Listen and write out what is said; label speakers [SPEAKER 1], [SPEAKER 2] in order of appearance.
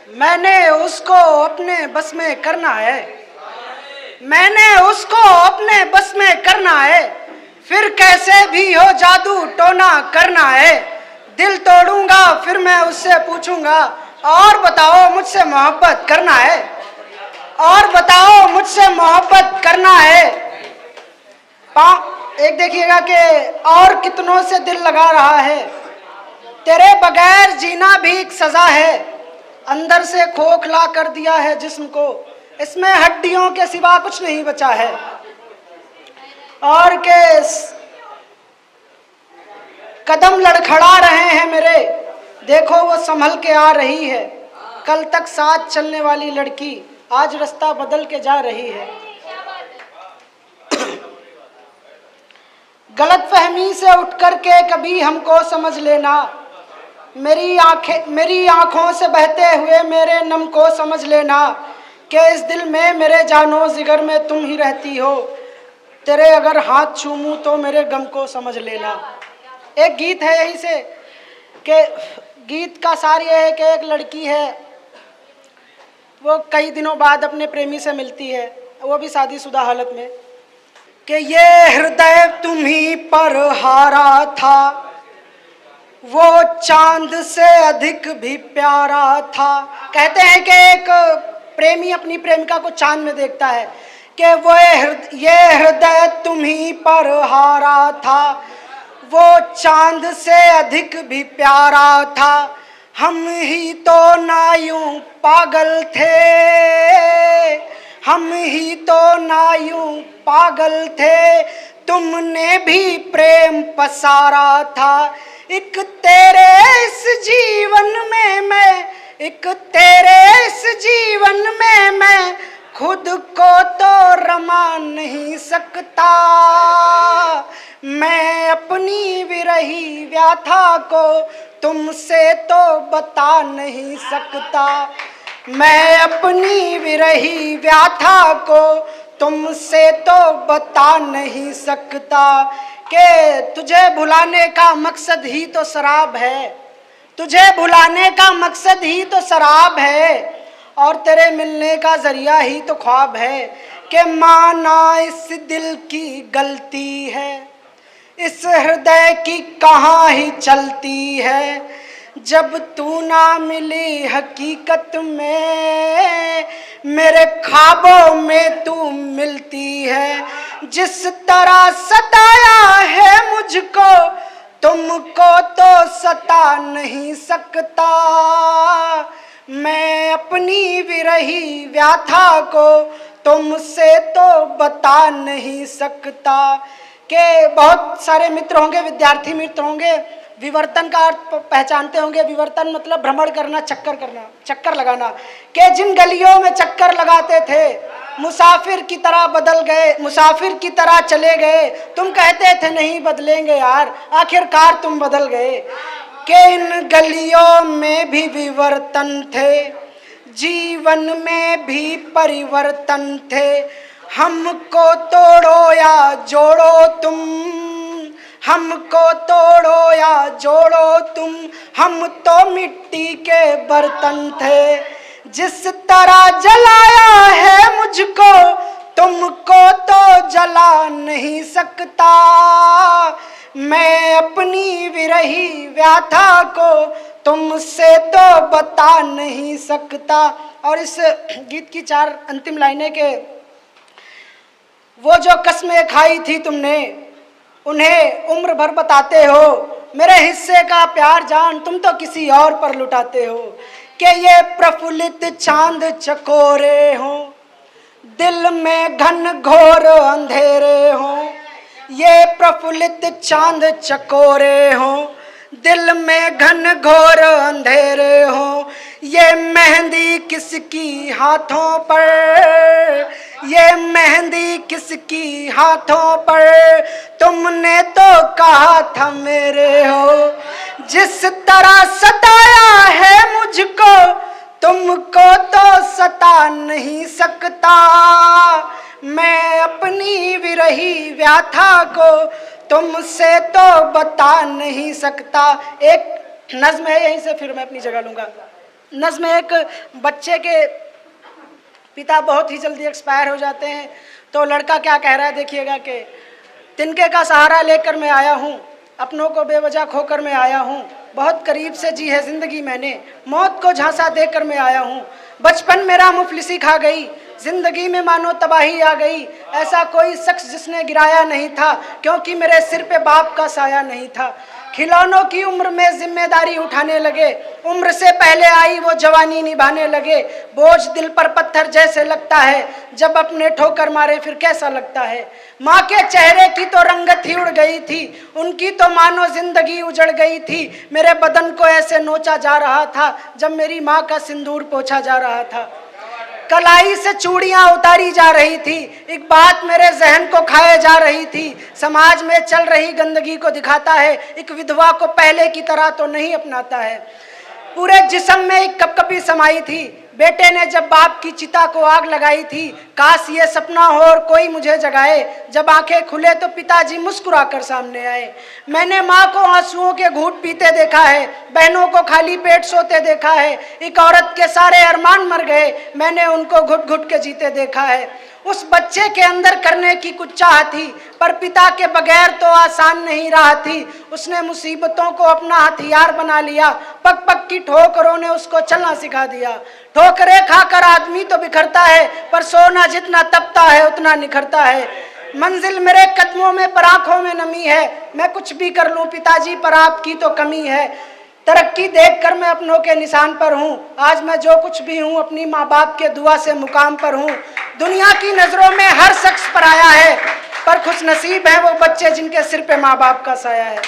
[SPEAKER 1] मैंने उसको अपने बस में करना है, मैंने उसको अपने बस में करना है, फिर कैसे भी हो जादू टोना करना है। दिल तोड़ूंगा फिर मैं उससे पूछूंगा, और बताओ मुझसे मोहब्बत करना है, और बताओ मुझसे मोहब्बत करना है। एक देखिएगा कि और कितनों से दिल लगा रहा है, तेरे बगैर जीना भी एक सजा है, अंदर से खोखला कर दिया है जिस्म को, इसमें हड्डियों के सिवा कुछ नहीं बचा है। और के कदम लड़खड़ा रहे हैं मेरे, देखो वो संभल के आ रही है, कल तक साथ चलने वाली लड़की आज रास्ता बदल के जा रही है। गलतफहमी से उठ कर के कभी हमको समझ लेना, मेरी आंखों से बहते हुए मेरे नम को समझ लेना, कि इस दिल में मेरे जानो जिगर में तुम ही रहती हो, तेरे अगर हाथ छूमूं तो मेरे गम को समझ लेना। एक गीत है यहीं से, कि गीत का सार ये है कि एक लड़की है, वो कई दिनों बाद अपने प्रेमी से मिलती है, वो भी शादीशुदा हालत में, कि ये हृदय तुम्ही पर हारा था, वो चांद से अधिक भी प्यारा था। कहते हैं कि एक प्रेमी अपनी प्रेमिका को चांद में देखता है, कि वो ये हृदय तुम्ही पर हारा था, वो चांद से अधिक भी प्यारा था, हम ही तो ना यूं पागल थे, हम ही तो ना यूं पागल थे, तुमने भी प्रेम पसारा था। एक तेरे इस जीवन में मैं, एक तेरे इस जीवन में मैं खुद को तो रमा नहीं सकता, मैं अपनी विरही व्याथा को तुमसे तो बता नहीं सकता, मैं अपनी विरही व्याथा को तुमसे तो बता नहीं सकता, कि तुझे भुलाने का मकसद ही तो शराब है, तुझे भुलाने का मकसद ही तो शराब है, और तेरे मिलने का जरिया ही तो ख्वाब है, कि माना इस दिल की गलती है, इस हृदय की कहाँ ही चलती है, जब तू ना मिली हकीकत में मेरे ख्वाबों में तू मिलती है, जिस तरह सताया है मुझको तुमको तो सता नहीं सकता, मैं अपनी विरही व्याथा को तुमसे तो बता नहीं सकता। के बहुत सारे मित्र होंगे, विद्यार्थी मित्र होंगे, विवर्तन का अर्थ पहचानते होंगे। विवर्तन मतलब भ्रमण करना, चक्कर करना, चक्कर लगाना, के जिन गलियों में चक्कर लगाते थे मुसाफिर की तरह बदल गए, मुसाफिर की तरह चले गए, तुम कहते थे नहीं बदलेंगे यार, आखिरकार तुम बदल गए, के इन गलियों में भी विवर्तन थे, जीवन में भी परिवर्तन थे, हमको तोड़ो या जोड़ो तुम, हमको तोड़ो या जोड़ो तुम, हम तो मिट्टी के बर्तन थे, जिस तरह जलाया है मुझको तुमको तो जला नहीं सकता, मैं अपनी विरही व्याथा को तुमसे तो बता नहीं सकता। और इस गीत की 4 अंतिम लाइनें के, वो जो कसमें खाई थी तुमने उन्हें उम्र भर बताते हो, मेरे हिस्से का प्यार जान तुम तो किसी और पर लुटाते हो, कि ये प्रफुल्लित चांद चकोरे हो, दिल में घन घोर अंधेरे हो, ये प्रफुल्लित चांद चकोरे हो, दिल में घन घोर अंधेरे हो, ये मेहंदी किसकी हाथों पर, ये मेहंदी किसकी हाथों पर, तुमने तो कहा था मेरे हो, जिस तरह सताया है मुझको तुमको तो सता नहीं सकता, मैं अपनी विरही व्याथा को तुमसे तो बता नहीं सकता। एक नज्म है यहीं से, फिर मैं अपनी जगह लूंगा। नज़्म एक बच्चे के पिता बहुत ही जल्दी एक्सपायर हो जाते हैं, तो लड़का क्या कह रहा है देखिएगा कि तिनके का सहारा लेकर मैं आया हूँ, अपनों को बेवजह खोकर मैं आया हूँ, बहुत करीब से जी है ज़िंदगी मैंने, मौत को झांसा देकर मैं आया हूँ। बचपन मेरा मुफलिसी खा गई, ज़िंदगी में मानो तबाही आ गई, ऐसा कोई शख्स जिसने गिराया नहीं था, क्योंकि मेरे सिर पे बाप का साया नहीं था। खिलौनों की उम्र में जिम्मेदारी उठाने लगे, उम्र से पहले आई वो जवानी निभाने लगे। बोझ दिल पर पत्थर जैसे लगता है, जब अपने ठोकर मारे फिर कैसा लगता है। माँ के चेहरे की तो रंगत ही उड़ गई थी, उनकी तो मानो जिंदगी उजड़ गई थी। मेरे बदन को ऐसे नोचा जा रहा था, जब मेरी माँ का सिंदूर पोंछा जा रहा था। कलाई से चूड़ियां उतारी जा रही थी, एक बात मेरे जहन को खाए जा रही थी। समाज में चल रही गंदगी को दिखाता है, एक विधवा को पहले की तरह तो नहीं अपनाता है। पूरे जिस्म में एक कपकपी समाई थी, बेटे ने जब बाप की चिता को आग लगाई थी। काश ये सपना हो और कोई मुझे जगाए, जब आंखें खुले तो पिताजी मुस्कुराकर सामने आए। मैंने माँ को आंसुओं के घूंट पीते देखा है, बहनों को खाली पेट सोते देखा है। एक औरत के सारे अरमान मर गए, मैंने उनको घुट घुट के जीते देखा है। उस बच्चे के अंदर करने की कुछ चाह थी, पर पिता के बगैर तो आसान नहीं रहा थी। उसने मुसीबतों को अपना हथियार बना लिया, पग पग की ठोकरों ने उसको चलना सिखा दिया। ठोकरें खाकर आदमी तो बिखरता है, पर सोना जितना तपता है उतना निखरता है। मंजिल मेरे कदमों में पर आंखों में नमी है, मैं कुछ भी कर लूं पिताजी पर आपकी तो कमी है। तरक्की देखकर मैं अपनों के निशान पर हूँ, आज मैं जो कुछ भी हूँ अपनी माँ बाप के दुआ से मुकाम पर हूँ। दुनिया की नजरों में हर शख्स पर आया है, पर खुश नसीब है वो बच्चे जिनके सिर पे माँ बाप का साया है।